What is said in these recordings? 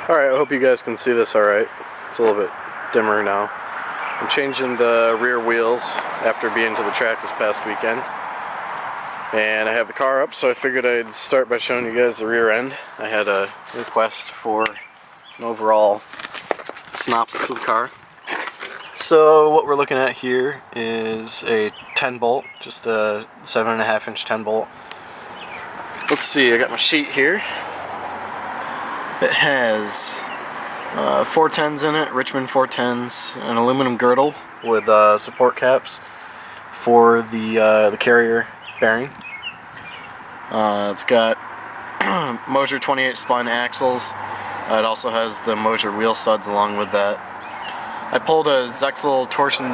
Alright, I hope you guys can see this alright. It's a little bit dimmer now. I'm changing the rear wheels after being to the track this past weekend. And I have the car up, so I figured I'd start by showing you guys the rear end. I had a request for an overall synopsis of the car. So what we're looking at here is a 10 bolt, just a 7.5 inch 10 bolt. Let's see, I got my sheet here. It has 410s in it, Richmond 410s, an aluminum girdle with support caps for the carrier bearing. It's got Moser 28 spline axles. It also has the Moser wheel studs along with that. I pulled a Zexel torsion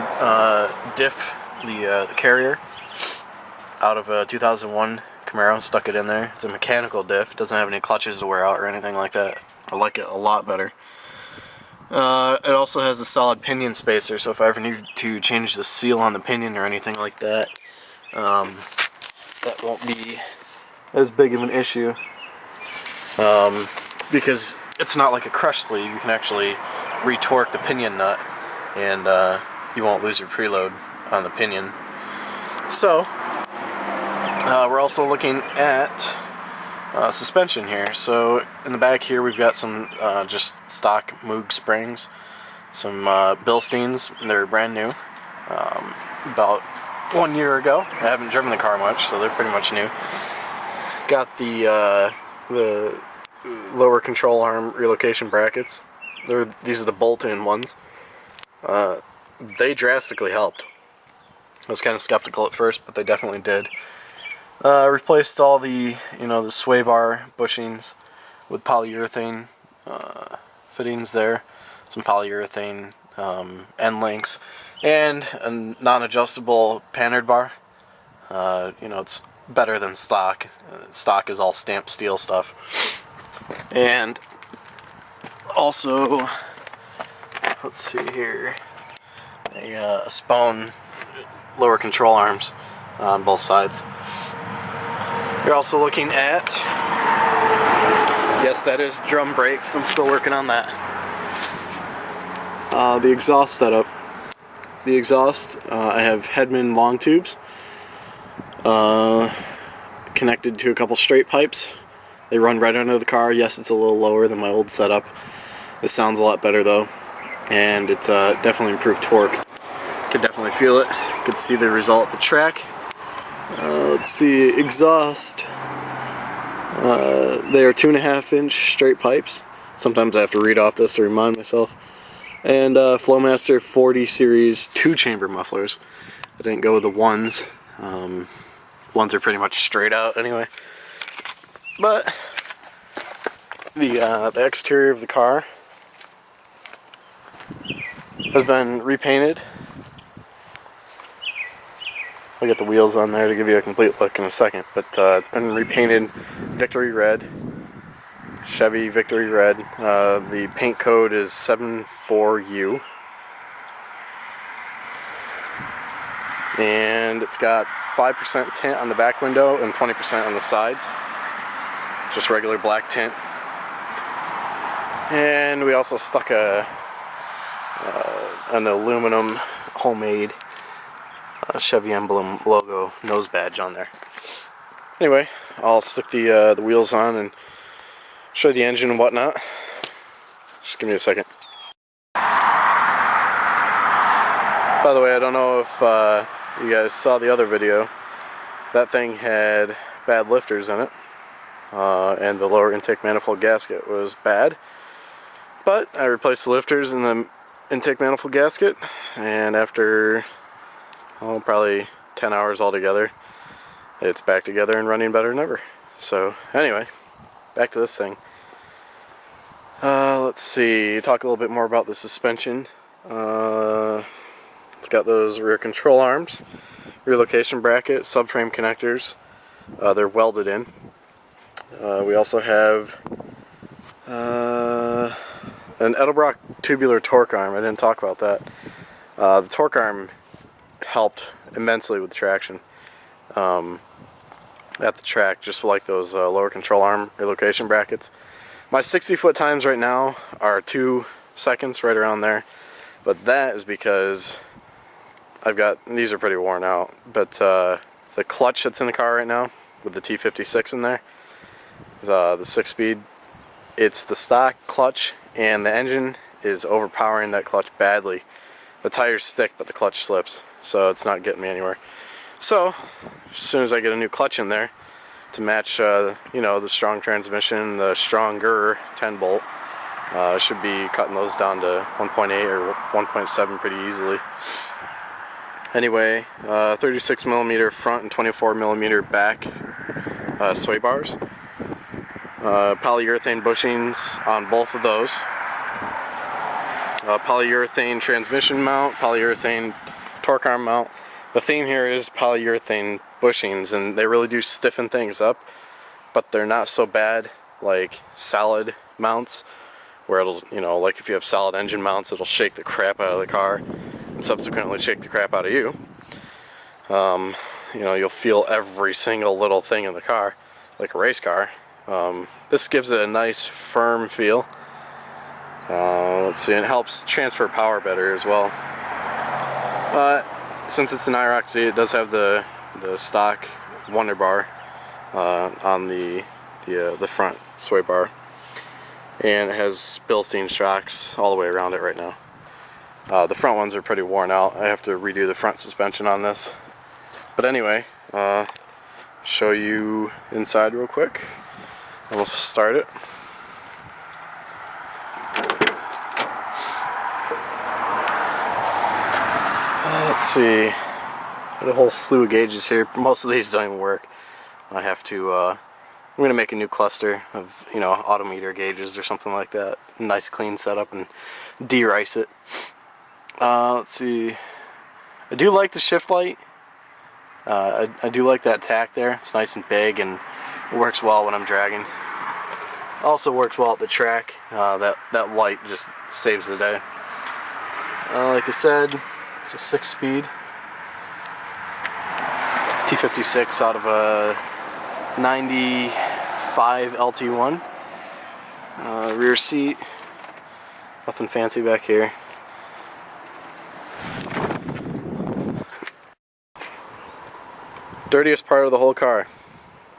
diff, the carrier, out of a 2001 Camaro, stuck it in there. It's a mechanical diff, it doesn't have any clutches to wear out or anything like that. I like it a lot better. It also has a solid pinion spacer, so if I ever need to change the seal on the pinion or anything like that, that won't be as big of an issue. Because it's not like a crush sleeve, you can actually retorque the pinion nut and you won't lose your preload on the pinion. So we're also looking at suspension here. So in the back here we've got some just stock Moog springs, some Bilsteins. They're brand new, about 1 year ago. I haven't driven the car much, so they're pretty much new. Got the lower control arm relocation brackets. These are the bolt-in ones. They drastically helped. I was kind of skeptical at first, but they definitely did. Replaced all the, the sway bar bushings with polyurethane fittings there. Some polyurethane end links. And a non-adjustable panhard bar. It's better than stock. Stock is all stamped steel stuff. And also, let's see here, a Spohn lower control arms on both sides. You're also looking at, yes, that is drum brakes. I'm still working on that. The exhaust setup. The exhaust, I have Hedman Longtubes connected to a couple straight pipes. They run right under the car. Yes, it's a little lower than my old setup. This sounds a lot better though, and it's definitely improved torque. Could definitely feel it. Could see the result at the track. Let's see, exhaust. They are 2.5 inch straight pipes. Sometimes I have to read off this to remind myself. And Flowmaster 40 series 2-chamber mufflers. I didn't go with the ones. Ones are pretty much straight out anyway. But the exterior of the car has been repainted. I'll get the wheels on there to give you a complete look in a second, but it's been repainted Victory Red, Chevy Victory Red. The paint code is 74U, and it's got 5% tint on the back window and 20% on the sides, just regular black tint. And we also stuck an aluminum homemade Chevy emblem logo nose badge on there. Anyway, I'll stick the wheels on and show you the engine and whatnot. Just give me a second. By the way, I don't know if you guys saw the other video. That thing had bad lifters in it, and the lower intake manifold gasket was bad. But I replaced the lifters in the intake manifold gasket, and after probably 10 hours altogether, it's back together and running better than ever. So anyway, back to this thing. Let's see, talk a little bit more about the suspension. It's got those rear control arms, relocation bracket, subframe connectors. They're welded in. We also have an Edelbrock tubular torque arm. I didn't talk about that. The torque arm helped immensely with traction at the track, just like those lower control arm relocation brackets. My 60-foot times right now are 2 seconds, right around there. But that is because I've got, these are pretty worn out, but the clutch that's in the car right now with the T56 in there, the 6-speed, it's the stock clutch, and the engine is overpowering that clutch badly. The tires stick, but the clutch slips, so it's not getting me anywhere. So as soon as I get a new clutch in there to match, you know, the strong transmission, the stronger 10-bolt, should be cutting those down to 1.8 or 1.7 pretty easily. Anyway, 36mm front and 24mm back sway bars. Polyurethane bushings on both of those. Polyurethane transmission mount, polyurethane torque arm mount. The theme here is polyurethane bushings, and they really do stiffen things up, but they're not so bad like solid mounts, where it'll, you know, like if you have solid engine mounts, it'll shake the crap out of the car and subsequently shake the crap out of you. You know, you'll feel every single little thing in the car like a race car. This gives it a nice firm feel. Let's see, it helps transfer power better as well. Since it's an IROC-Z, it does have the stock Wonder Bar on the front sway bar, and it has Bilstein shocks all the way around it right now. The front ones are pretty worn out. I have to redo the front suspension on this. But anyway, show you inside real quick, and we'll start it. Let's see, got a whole slew of gauges here. Most of these don't even work. I have to, I'm gonna make a new cluster of, you know, autometer gauges or something like that. Nice clean setup, and de-rice it. Let's see, I do like the shift light. I do like that tack there. It's nice and big, and it works well when I'm dragging. Also works well at the track. That light just saves the day. Like I said, it's a 6-speed T56 out of a 95 LT1. Rear seat, nothing fancy back here. Dirtiest part of the whole car,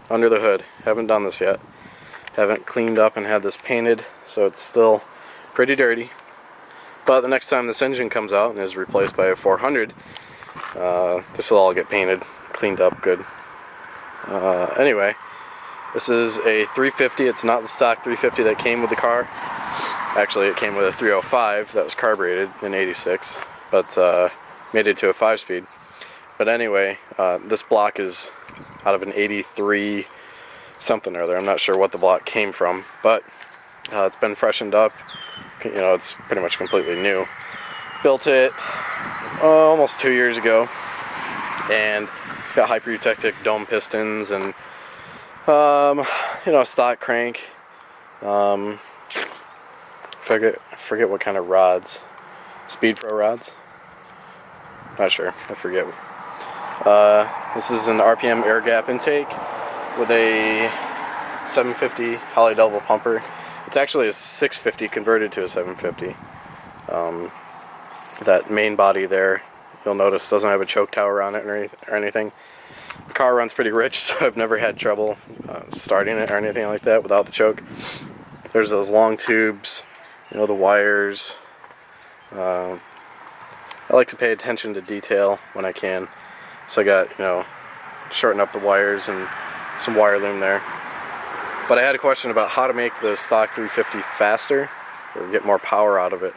under the hood. Haven't done this yet. Haven't cleaned up and had this painted, so it's still pretty dirty. But the next time this engine comes out and is replaced by a 400, this will all get painted, cleaned up good. Anyway, this is a 350. It's not the stock 350 that came with the car. Actually, it came with a 305 that was carbureted in '86, but made it to a 5-speed. But anyway, this block is out of an 83 something or other. I'm not sure what the block came from, but it's been freshened up. You know, it's pretty much completely new. Built it almost 2 years ago, and it's got Hypereutectic dome pistons and you know, stock crank. Forget what kind of rods. Speed Pro rods? Not sure. I forget. This is an RPM Air-Gap intake with a 750 Holley double pumper. It's actually a 650 converted to a 750. That main body there, you'll notice, doesn't have a choke tower on it or anything. The car runs pretty rich, so I've never had trouble starting it or anything like that without the choke. There's those long tubes, you know, the wires. I like to pay attention to detail when I can. So I got, you know, shorten up the wires and some wire loom there. But I had a question about how to make the stock 350 faster or get more power out of it.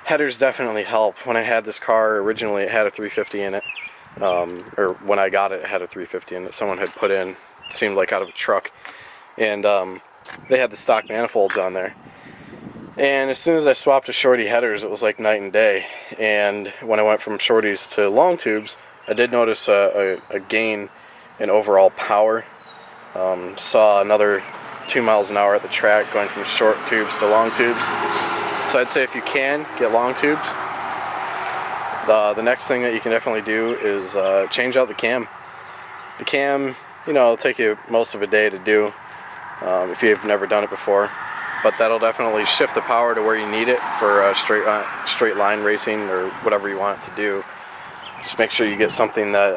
Headers definitely help. When I had this car originally, it had a 350 in it. Or when I got it, it had a 350 in it. Someone had put in, it seemed like out of a truck. And they had the stock manifolds on there. And as soon as I swapped to shorty headers, it was like night and day. And when I went from shorties to long tubes, I did notice a gain in overall power. Saw another 2 miles an hour at the track going from short tubes to long tubes. So I'd say if you can, get long tubes. The next thing that you can definitely do is change out the cam. The cam, you know, it'll take you most of a day to do. if you've never done it before. But that'll definitely shift the power to where you need it for straight line racing or whatever you want it to do. Just make sure you get something that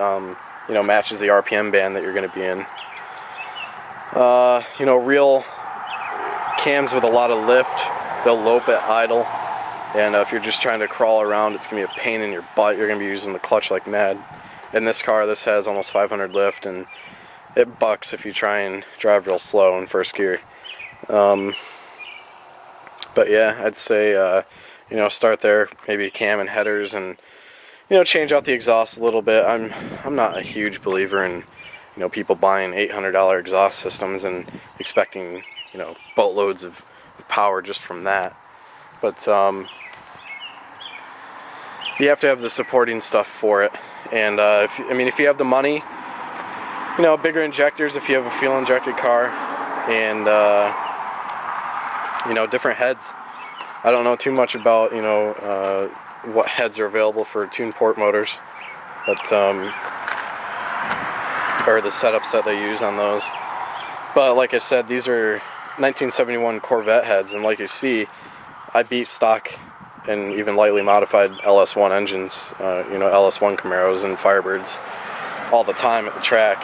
you know, matches the RPM band that you're going to be in. You know, real cams with a lot of lift, they'll lope at idle, and if you're just trying to crawl around, it's going to be a pain in your butt. You're going to be using the clutch like mad. In this car, this has almost 500 lift, and it bucks if you try and drive real slow in first gear. But yeah, I'd say, you know, start there, maybe cam and headers, and, you know, change out the exhaust a little bit. I'm not a huge believer in, you know, people buying $800 exhaust systems and expecting, you know, boatloads of power just from that. But you have to have the supporting stuff for it. And if you have the money, you know, bigger injectors if you have a fuel injected car, and you know, different heads. I don't know too much about, you know, what heads are available for tuned port motors, but or the setups that they use on those. But like I said, these are 1971 Corvette heads, and like you see, I beat stock and even lightly modified LS1 engines, you know, LS1 Camaros and Firebirds all the time at the track.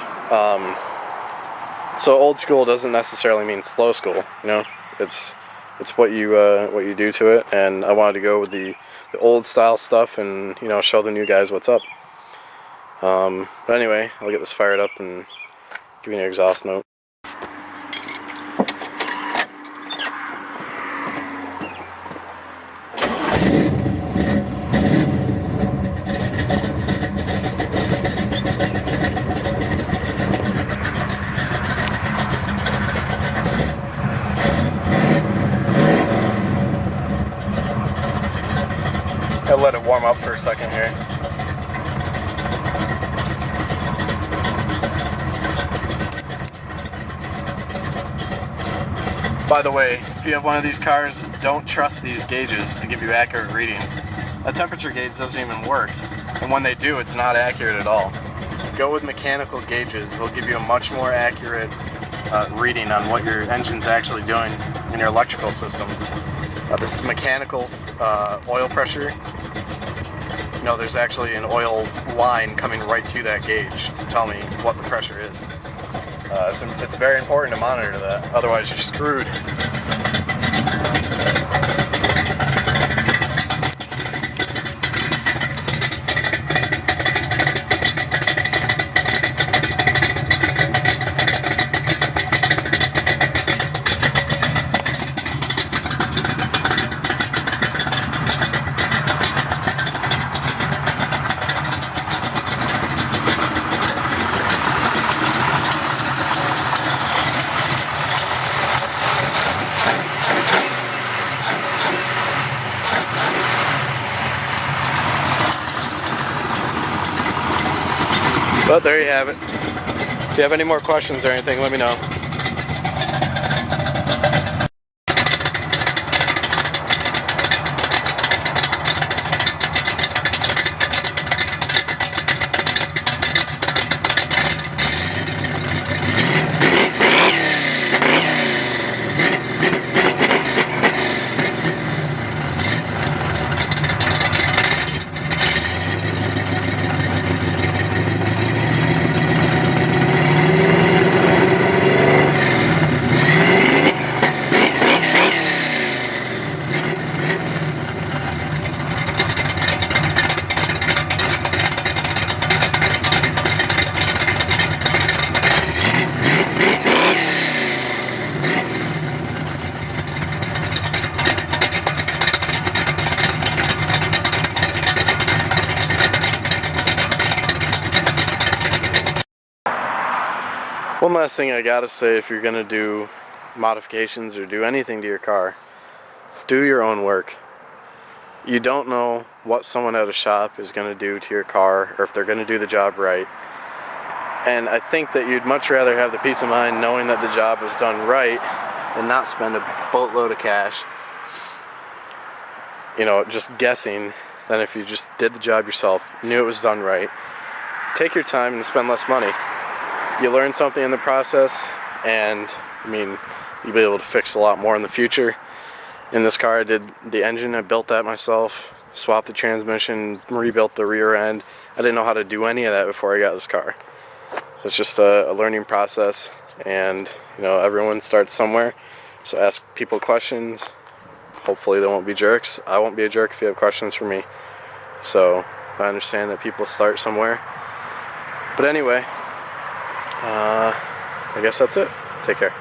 So old school doesn't necessarily mean slow school, you know. It's what you do to it, and I wanted to go with the old style stuff and, you know, show the new guys what's up. But anyway, I'll get this fired up and give you an exhaust note. I'll let it warm up for a second here. By the way, if you have one of these cars, don't trust these gauges to give you accurate readings. A temperature gauge doesn't even work, and when they do, it's not accurate at all. Go with mechanical gauges. They'll give you a much more accurate reading on what your engine's actually doing in your electrical system. This is mechanical oil pressure. You know, there's actually an oil line coming right to that gauge to tell me what the pressure is. It's very important to monitor that, otherwise you're screwed. But there you have it. If you have any more questions or anything, let me know. One last thing I gotta say, if you're gonna do modifications or do anything to your car, do your own work. You don't know what someone at a shop is gonna do to your car, or if they're gonna do the job right. And I think that you'd much rather have the peace of mind knowing that the job was done right and not spend a boatload of cash, you know, just guessing, than if you just did the job yourself, knew it was done right. Take your time and spend less money. You learn something in the process, and I mean, you'll be able to fix a lot more in the future. In this car, I did the engine, I built that myself, swapped the transmission, rebuilt the rear end. I didn't know how to do any of that before I got this car. So it's just a learning process, and you know, everyone starts somewhere. So ask people questions. Hopefully they won't be jerks. I won't be a jerk if you have questions for me. So I understand that people start somewhere. But anyway, I guess that's it. Take care.